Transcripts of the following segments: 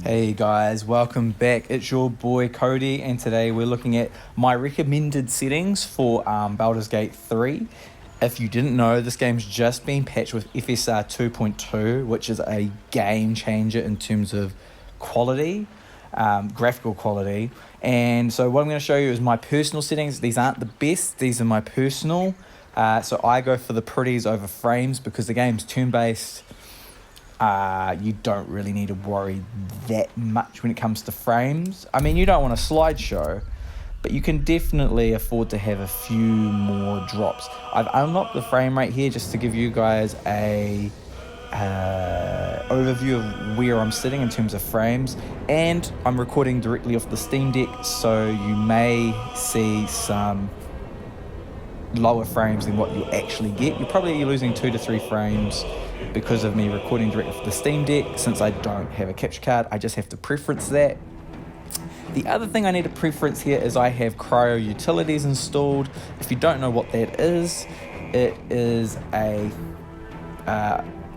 Hey guys, welcome back. It's your boy Cody, and today we're looking at my recommended settings for Baldur's Gate 3. If you didn't know, this game's just been patched with FSR 2.2, which is a game changer in terms of quality, graphical quality. And so what I'm going to show you is my personal settings. These aren't the best, these are my personal. So I go for the pretties over frames because the game's turn-based. You don't really need to worry that much when it comes to frames. I mean, you don't want a slideshow, but you can definitely afford to have a few more drops. I've unlocked the frame rate here just to give you guys a overview of where I'm sitting in terms of frames, and I'm recording directly off the Steam Deck, so you may see some lower frames than what you actually get. You're probably losing 2 to 3 frames because of me recording directly off the Steam Deck. Since I don't have a capture card, I just have to preference that. The other thing I need to preference here is I have Cryo Utilities installed. If you don't know what that is, it is a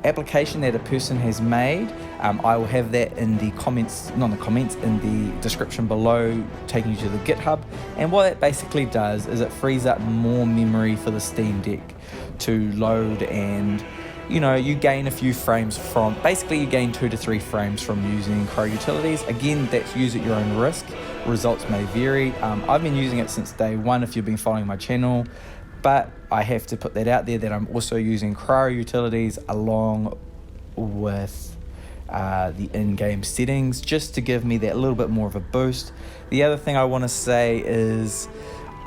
application that a person has made. I will have that in the comments, not in the comments, in the description below, taking you to the GitHub. And what it basically does is it frees up more memory for the Steam Deck to load, and you gain a few frames from, basically you gain 2 to 3 frames from using Cryo Utilities. Again, that's use at your own risk. Results may vary. I've been using it since day one if you've been following my channel, but I have to put that out there that I'm also using Cryo Utilities along with the in-game settings just to give me that little bit more of a boost. The other thing I want to say is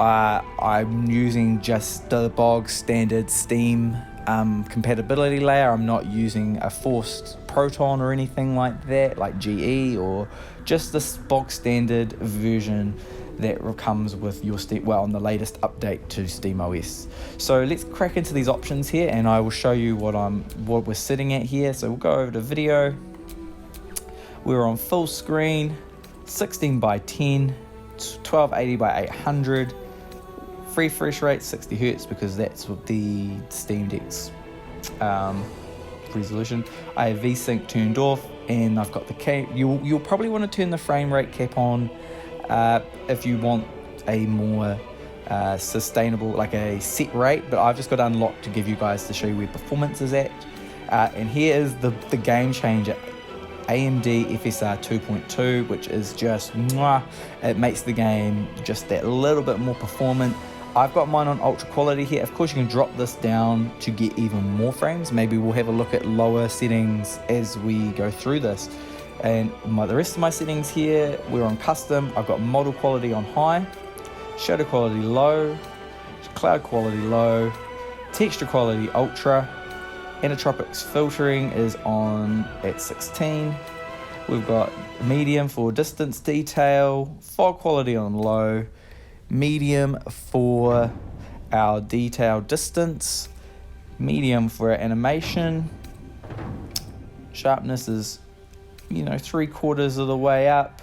I'm using just the bog standard Steam compatibility layer. I'm not using a forced Proton or anything like that, like GE, or just this bog standard version that comes with your Steam, well, on the latest update to SteamOS. So let's crack into these options here, and I will show you what we're sitting at here. So we'll go over to video. We're on full screen, 16 by 10, 1280 by 800. Refresh rate 60 Hz because that's what the Steam Deck's resolution. I have VSync turned off, and I've got the cap. You'll probably want to turn the frame rate cap on if you want a more sustainable, like a set rate, but I've just got unlocked to give you guys to show you where performance is at. And here is the game changer, AMD FSR 2.2, which is just it makes the game just that little bit more performant. I've got mine on ultra quality here. Of course, you can drop this down to get even more frames. Maybe we'll have a look at lower settings as we go through this. And the rest of my settings here, we're on custom. I've got model quality on high, shadow quality low, cloud quality low, texture quality ultra, anisotropics filtering is on at 16. We've got medium for distance detail, fog quality on low, medium for our detail distance, medium for our animation. Sharpness is 3/4 of the way up.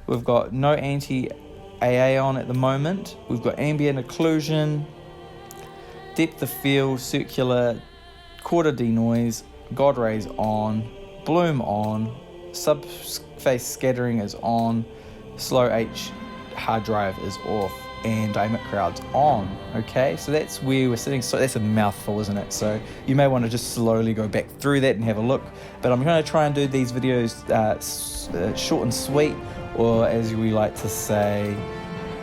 We've got no anti-AA on at the moment. We've got ambient occlusion, depth of field, circular, quarter denoise, God rays on, bloom on, subface scattering is on, slow H hard drive is off, and dynamic crowds on. Okay, so that's where we're sitting. So that's a mouthful, isn't it? So you may want to just slowly go back through that and have a look, but I'm going to try and do these videos short and sweet, or as we like to say,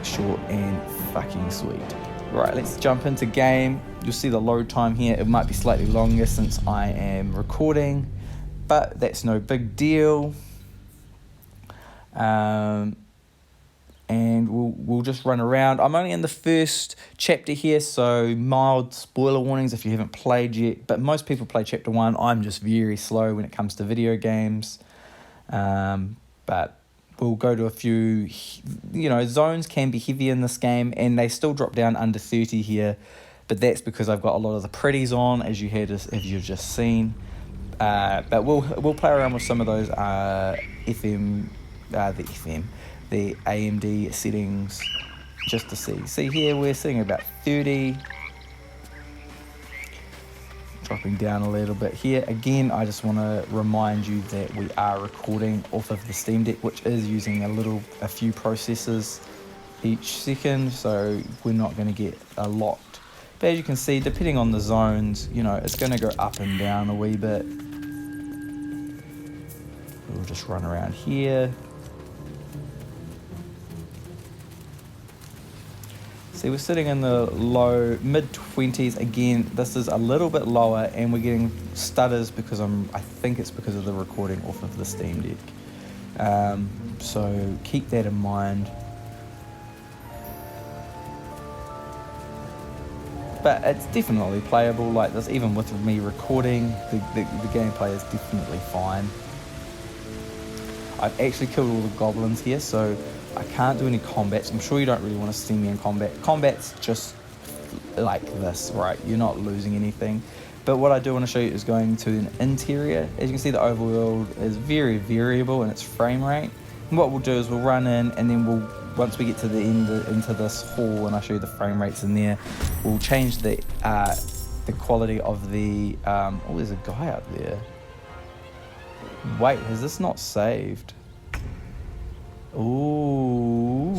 short and fucking sweet. Right, let's jump into game. You'll see the load time here. It might be slightly longer since I am recording, but that's no big deal. And we'll just run around. I'm only in the first chapter here, so mild spoiler warnings if you haven't played yet, but most people play chapter 1. I'm just very slow when it comes to video games, but we'll go to a few. Zones can be heavy in this game, and they still drop down under 30 here, but that's because I've got a lot of the pretties on, as you've just seen. But we'll play around with some of those the AMD settings just to see. See here, we're sitting about 30. dropping down a little bit here. Again, I just want to remind you that we are recording off of the Steam Deck, which is using a few processors each second, so we're not going to get a lot. But as you can see, depending on the zones, you know, it's going to go up and down a wee bit. We'll just run around here. See, we're sitting in the low mid-20s. Again, this is a little bit lower, and we're getting stutters because I think it's because of the recording off of the Steam Deck. So keep that in mind. But it's definitely playable like this. Even with me recording, the gameplay is definitely fine. I've actually killed all the goblins here, so I can't do any combats. I'm sure you don't really want to see me in combat. Combat's just like this, right? You're not losing anything. But what I do want to show you is going to an interior. As you can see, the overworld is very variable in its frame rate. And what we'll do is we'll run in, and then once we get to the end into this hall, and I show you the frame rates in there, we'll change the quality of the. Oh, there's a guy up there. Wait, has this not saved? Ooh,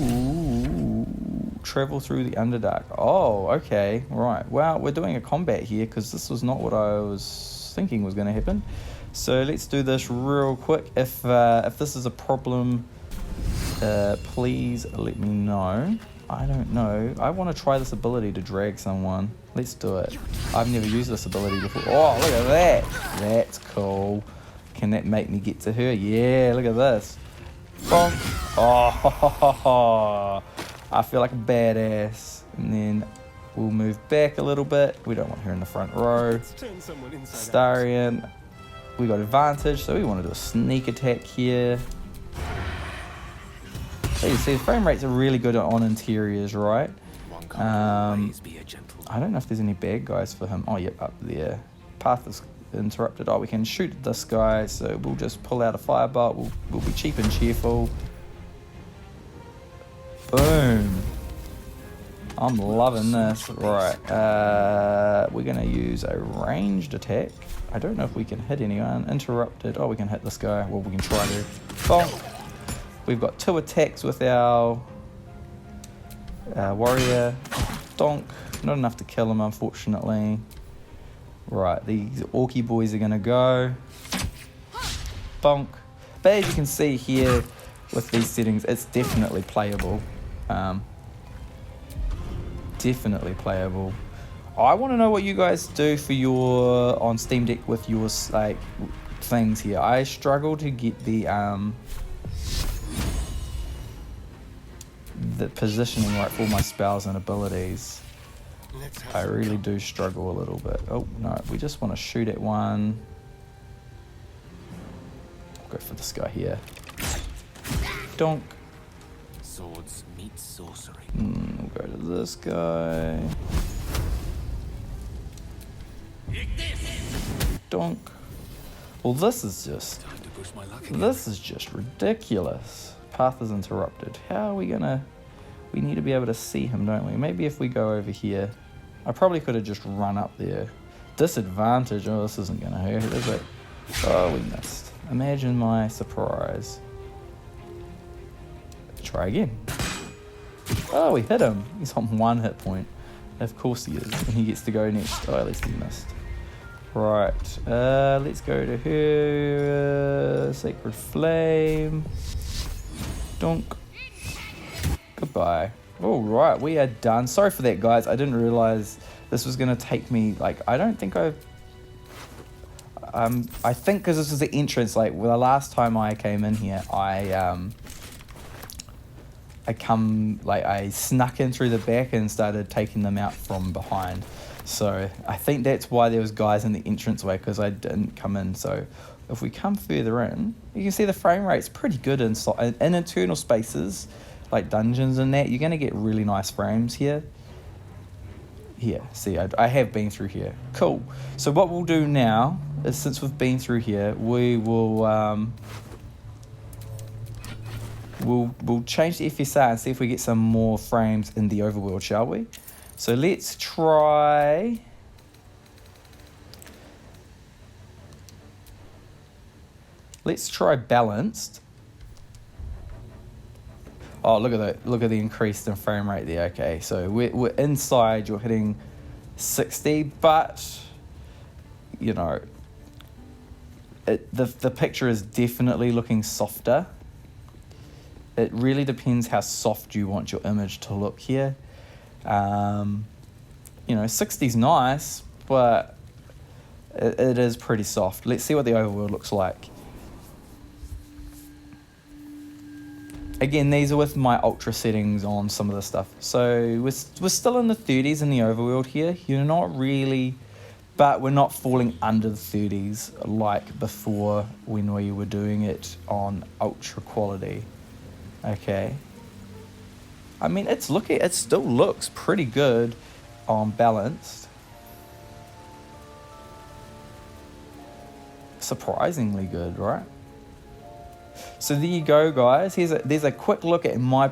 travel through the Underdark. Oh, okay, right. Well, we're doing a combat here because this was not what I was thinking was going to happen. So let's do this real quick. If this is a problem, please let me know. I don't know. I want to try this ability to drag someone. Let's do it. I've never used this ability before. Oh, look at that. That's cool. Can that make me get to her? Yeah, look at this. Bonk. Oh, I feel like a badass. And then we'll move back a little bit. We don't want her in the front row. Starion. We got advantage, so we want to do a sneak attack here. So you see, the frame rates are really good on interiors, right? I don't know if there's any bad guys for him. Oh, yep, up there. Path is interrupted. Oh, we can shoot this guy, so we'll just pull out a firebolt. We'll be cheap and cheerful. Boom. I'm loving this. Right, we're gonna use a ranged attack. I don't know if we can hit anyone. Interrupted. Oh, we can hit this guy. Well, we can try to. Bonk. We've got 2 attacks with our warrior. Donk. Not enough to kill him, unfortunately. Right, these orky boys are going to go. Bonk. But as you can see here, with these settings, it's definitely playable. Definitely playable. I want to know what you guys do for your on Steam Deck with your like things here. I struggle to get the positioning right for my spells and abilities. I really do struggle a little bit. Oh no, we just want to shoot at one. Go for this guy here. Donk. Swords meet sorcery. We'll go to this guy. Donk. Well, this is just ridiculous. Path is interrupted. How are we gonna? We need to be able to see him, don't we? Maybe if we go over here. I probably could have just run up there. Disadvantage. Oh, this isn't gonna hurt, is it? Oh, we missed. Imagine my surprise. Try again. Oh, we hit him. He's on 1 hit point. Of course he is. And he gets to go next. Oh, at least he missed. Right. Let's go to her. Sacred Flame. Donk. Goodbye. All right, we are done. Sorry for that, guys. I didn't realize this was going to take me, like, I don't think I think because this was the entrance, like, well, the last time I came in here, I snuck in through the back and started taking them out from behind. So I think that's why there was guys in the entranceway, because I didn't come in. So if we come further in, you can see the frame rate's pretty good in internal spaces, like dungeons and that. You're going to get really nice frames here. Here, see, I have been through here. Cool. So what we'll do now is, since we've been through here, we will we'll change the FSR and see if we get some more frames in the overworld, shall we? So let's try Let's try balanced. Oh, look at the increase in frame rate there. Okay, so we're inside. You're hitting 60, but you know, the picture is definitely looking softer. It really depends how soft you want your image to look here. You know, 60's nice, but it is pretty soft. Let's see what the overworld looks like. Again, these are with my ultra settings on some of the stuff. So we're still in the 30s in the overworld here. You're not really, but we're not falling under the 30s like before when we were doing it on ultra quality. Okay. I mean, it still looks pretty good on balanced. Surprisingly good, right? So there you go, guys. There's a quick look at my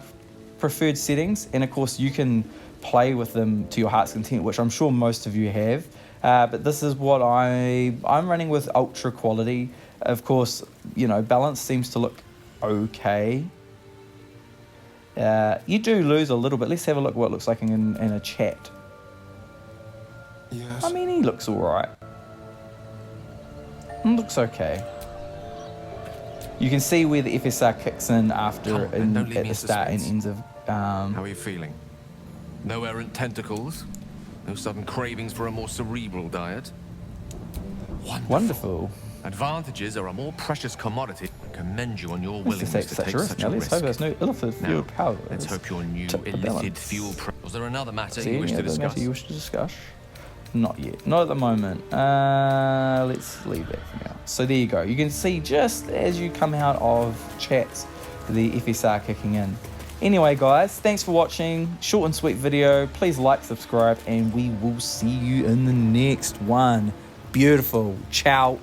preferred settings, and of course you can play with them to your heart's content, which I'm sure most of you have. But this is what I'm running with ultra quality. Of course, you know, balance seems to look okay. You do lose a little bit. Let's have a look what it looks like in a chat. Yes. I mean, he looks all right. Looks okay. You can see where the FSR kicks in after at the start and ends of. How are you feeling? No errant tentacles? No sudden cravings for a more cerebral diet? Wonderful. Advantages are a more precious commodity. I commend you on your Let's willingness to take such a Let's risk. hope there's no illicit fuel power. Let's hope your new Tip the illicit balance. fuel... Was there another matter See, you wish to discuss? matter you wish to discuss? Not yet. Not at the moment. Let's leave that for now. So there you go. You can see just as you come out of chats, the FSR kicking in. Anyway, guys, thanks for watching. Short and sweet video. Please like, subscribe, and we will see you in the next one. Beautiful. Ciao.